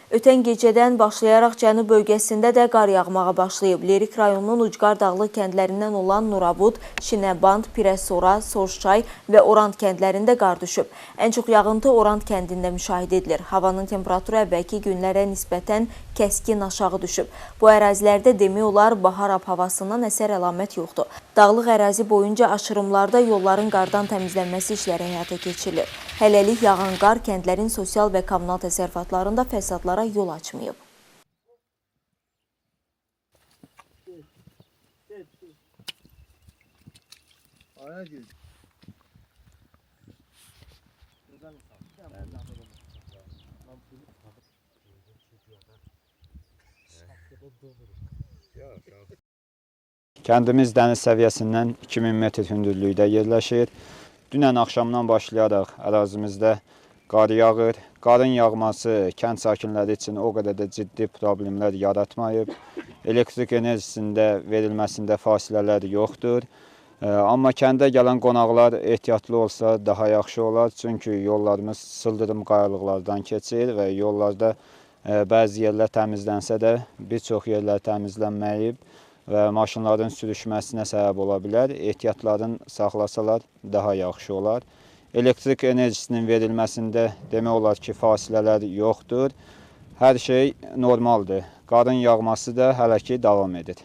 Ötən gecədən başlayaraq Cənub bölgəsində də qar yağmağa başlayıb. Lerik rayonunun Ucqar dağlıq kəndlərindən olan Nurabud, Şinəband, Pirəsora, Sorçay və Orant kəndlərində qar düşüb. Ən çox yağıntı Orant kəndində müşahidə edilir. Havanın temperaturu əvvəlki günlərə nisbətən kəskin aşağı düşüb. Bu ərazilərdə demək olar bahar ab-havasından əsər əlamət yoxdur. Dağlıq ərazi boyunca aşırımlarda yolların qardan təmizlənməsi işləri həyata keçirilir. Hələlik yağan qar kəndlərin sosial və kommunal təsərrüfatlarında fəsadlara yol açmayıb. Kəndimiz dəniz səviyyəsindən 2000 metr hündürlükdə yerləşir. Dünən axşamdan başlayaraq ərazimizdə qar yağır. Qarın yağması kənd sakinləri üçün o qədər də ciddi problemlər yaratmayıb. Elektrik enerjisində verilməsində fasilələr yoxdur. Amma kəndə gələn qonaqlar ehtiyatlı olsa daha yaxşı olar. Çünki yollarımız sıldırım qayalıqlardan keçir və yollarda bəzi yerlər təmizlənsə də bir çox yerlər təmizlənməyib və maşınların sürüşməsinə səbəb ola bilər. Ehtiyatların saxlasalar daha yaxşı olar. Elektrik enerjisinin verilməsində demək olar ki, fasilələr yoxdur. Hər şey normaldır. Qarın yağması da hələ ki davam edir.